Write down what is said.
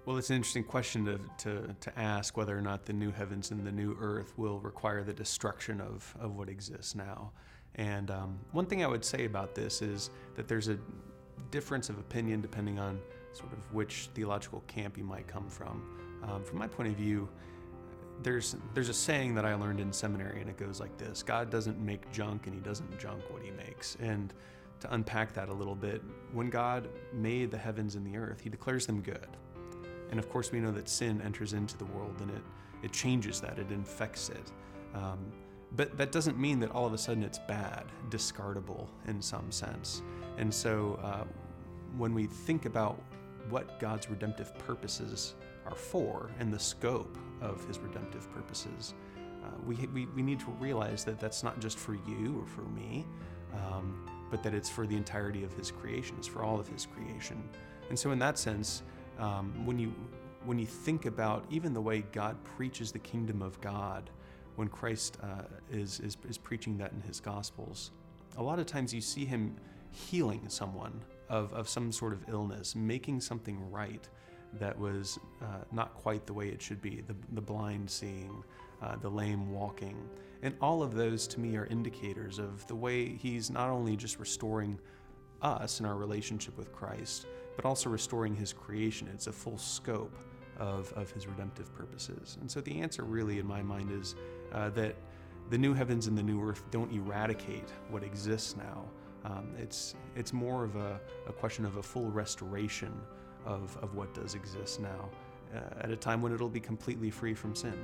Well, it's an interesting question to ask whether or not the new heavens and the new earth will require the destruction of what exists now. And one thing I would say about this is that there's a difference of opinion depending on sort of which theological camp you might come from. From my point of view, there's a saying that I learned in seminary, and it goes like this: God doesn't make junk, and he doesn't junk what he makes. And to unpack that a little bit, when God made the heavens and the earth, he declares them good. And of course, we know that sin enters into the world and it changes that, it infects it. But that doesn't mean that all of a sudden it's bad, discardable in some sense. And so when we think about what God's redemptive purposes are for and the scope of his redemptive purposes, we need to realize that that's not just for you or for me, but that it's for the entirety of his creation. It's for all of his creation. And so in that sense, when you think about even the way God preaches the kingdom of God, when Christ is preaching that in his Gospels, a lot of times you see him healing someone of some sort of illness, making something right that was not quite the way it should be, the blind seeing, the lame walking. And all of those to me are indicators of the way he's not only just restoring us in our relationship with Christ, but also restoring his creation. It's a full scope of his redemptive purposes. And so the answer really in my mind is that the new heavens and the new earth don't eradicate what exists now. It's more of a question of a full restoration of what does exist now at a time when it'll be completely free from sin.